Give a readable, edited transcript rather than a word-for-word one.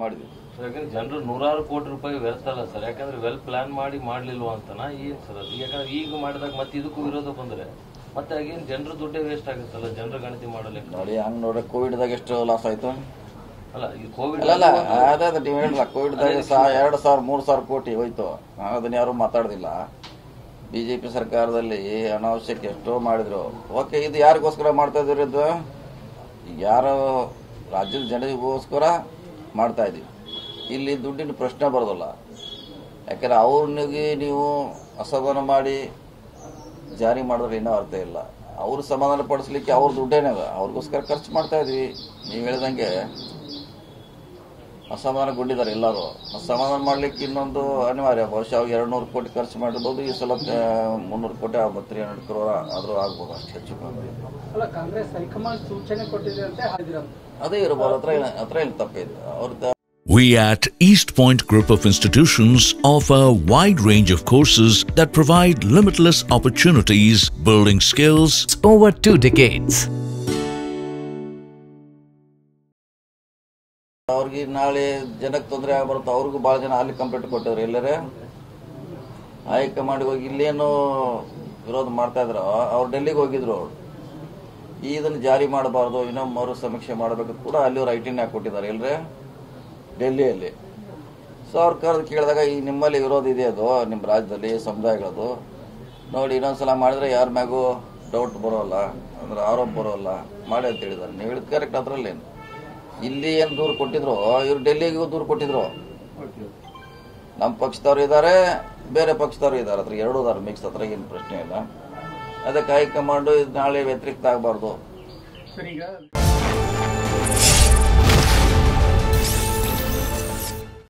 ಮಾಡಿದ್ವಿ. ಯಾಕಂದ್ರೆ ಜನರು ನೂರಾರು ಕೋಟಿ ರೂಪಾಯಿ ವ್ಯರ್ಥ ಅಲ್ಲ ಸರ್, ಯಾಕಂದ್ರೆ ವೆಲ್ ಪ್ಲಾನ್ ಮಾಡಿ ಮಾಡ್ಲಿಲ್ವಾ ಅಂತನಾ ಏನ್ ಸರ್ ಅದು? ಯಾಕಂದ್ರೆ ಈಗ ಮಾಡಿದಾಗ ಮತ್ತೆ ಇದಕ್ಕೂ ವಿರೋಧ ಬಂದ್ರೆ ಮತ್ತೆ ಆಗೇನ್ ಜನರು ದುಡ್ಡೇ ವೇಸ್ಟ್ ಆಗುತ್ತಲ್ಲ, ಜನರ ಗಣತಿ ಮಾಡಲಿಕ್ಕೆ. ನೋಡಿ ಹಂಗ್ ನೋಡ್ರೆ ಕೋವಿಡ್ದಾಗ ಎಷ್ಟು ಲಾಸ್ ಆಯ್ತು ಅಲ್ಲ ಈ ಕೋವಿಡ್ ಅಲ್ಲ ಅದೇ ನೀವು ಹೇಳಿಲ್ಲ, ಕೋವಿಡ್ದಾಗ 2,000-3,000 ಕೋಟಿ ಹೋಯ್ತು. ಅದನ್ನ ಯಾರು ಮಾತಾಡ್ದಿಲ್ಲ. ಬಿಜೆಪಿ ಸರ್ಕಾರದಲ್ಲಿ ಅನಾವಶ್ಯಕ ಎಷ್ಟೋ ಮಾಡಿದ್ರು. ಓಕೆ, ಇದು ಯಾರಿಗೋಸ್ಕರ ಮಾಡ್ತಾ ಇದ್ರು? ಇದು ಯಾರೋ ರಾಜ್ಯದ ಜನರಿಗೋಸ್ಕರ ಮಾಡ್ತಾ ಇದೀವಿ. ಇಲ್ಲಿ ದುಡ್ಡಿನ ಪ್ರಶ್ನೆ ಬರೋದಿಲ್ಲ. ಯಾಕಂದ್ರೆ ಅವ್ರಿಗೆ ನೀವು ಅಸಮಾಧಾನ ಮಾಡಿ ಜಾರಿ ಮಾಡಿದ್ರೆ ಏನೋ ಅರ್ಥ ಇಲ್ಲ. ಅವ್ರು ಸಮಾಧಾನ ಪಡಿಸ್ಲಿಕ್ಕೆ ಅವ್ರ ದುಡ್ಡೇನೇ ಅವ್ರಿಗೋಸ್ಕರ ಖರ್ಚು ಮಾಡ್ತಾ ಇದ್ವಿ. ನೀವು ಹೇಳಿದಂಗೆ ಅಸಮಾಧಾನಗೊಂಡಿದ್ದಾರೆ ಎಲ್ಲರೂ. ಅಸಮಾಧಾನ ಮಾಡ್ಲಿಕ್ಕೆ ಇನ್ನೊಂದು ಅನಿವಾರ್ಯ. ಬಹುಶಃ 200 ಕೋಟಿ ಖರ್ಚು ಮಾಡಿರ್ಬೋದು. ಈ ಸಲ 300 ಕೋಟಿ ಆಗ್ಬೋದು, 300 crore ಆದ್ರೂ ಆಗ್ಬೋದು, ಅಷ್ಟು ಹೆಚ್ಚು ಕಮ್ಮಿ. ಕಾಂಗ್ರೆಸ್ ಹೈಕಮಾಂಡ್ ಸೂಚನೆ ಕೊಟ್ಟಿದೆ ಅಂತ ಅದೇ ಇರ್ಬೋದು. ಹತ್ರ ಏನು ತಪ್ಪಿದೆ ಅವ್ರ. We at East Point Group of Institutions offer a wide range of courses that provide limitless opportunities, building skills over 2 decades. ಅವ್ರಿಗೆ ನಾಳೆ ಜನಕ್ಕೆ ತೊಂದರೆ ಆಗ್ಬಾರ್ದು. ಅವ್ರಿಗೂ ಭಾಳ ಜನ ಅಲ್ಲಿ ಕಂಪ್ಲೇಂಟ್ ಕೊಟ್ಟಿದ್ರು. ಎಲ್ಲರೇ ಹೈಕಮಾಂಡ್ಗೆ ಹೋಗಿ ಇಲ್ಲೇನು ವಿರೋಧ ಮಾಡ್ತಾ ಇದ್ರು, ಅವ್ರು ಡೆಲ್ಲಿಗೆ ಹೋಗಿದ್ರು. ಅವ್ರು ಇದನ್ನು ಜಾರಿ ಮಾಡಬಾರ್ದು, ಇನ್ನೊಮ್ಮೆ ಮರು ಸಮೀಕ್ಷೆ ಮಾಡಬೇಕು ಕೂಡ ಅಲ್ಲಿ ಅವ್ರು ಐಟಿನ್ ಕೊಟ್ಟಿದ್ದಾರೆ ಎಲ್ಲರೇ ಡೆಲ್ಲಿಯಲ್ಲಿ. ಸೊ ಅವ್ರ ಕರೆದು ಕೇಳಿದಾಗ ಈ ನಿಮ್ಮಲ್ಲಿ ವಿರೋಧ ಇದೆ, ಅದು ನಿಮ್ಮ ರಾಜ್ಯದಲ್ಲಿ ಸಮುದಾಯಗಳದು ನೋಡಿ, ಇನ್ನೊಂದ್ಸಲ ಮಾಡಿದ್ರೆ ಯಾರ ಮ್ಯಾಗೂ ಡೌಟ್ ಬರೋಲ್ಲ, ಅಂದ್ರೆ ಆರೋಪ ಬರೋಲ್ಲ ಮಾಡಿ ಅಂತ ಹೇಳಿದ್ದಾರೆ. ನೀವು ಹೇಳಿದ್ ಕರೆಕ್ಟ್. ಅದರಲ್ಲೇನು ಇಲ್ಲಿ ಏನು ದೂರು ಕೊಟ್ಟಿದ್ರು, ಇವ್ರು ಡೆಲ್ಲಿಗೂ ದೂರು ಕೊಟ್ಟಿದ್ರು. ನಮ್ಮ ಪಕ್ಷದವ್ರು ಇದ್ದಾರೆ, ಬೇರೆ ಪಕ್ಷದವ್ರು ಇದ್ದಾರೆ, ಅದ್ರ ಎರಡೂ ಇದಾರೆ ಮಿಕ್ಸ್. ಹತ್ರ ಏನು ಪ್ರಶ್ನೆ ಇಲ್ಲ. ಅದಕ್ಕೆ ಹೈಕಮಾಂಡು ನಾಳೆ ವ್ಯತಿರಿಕ್ತ ಆಗಬಾರ್ದು.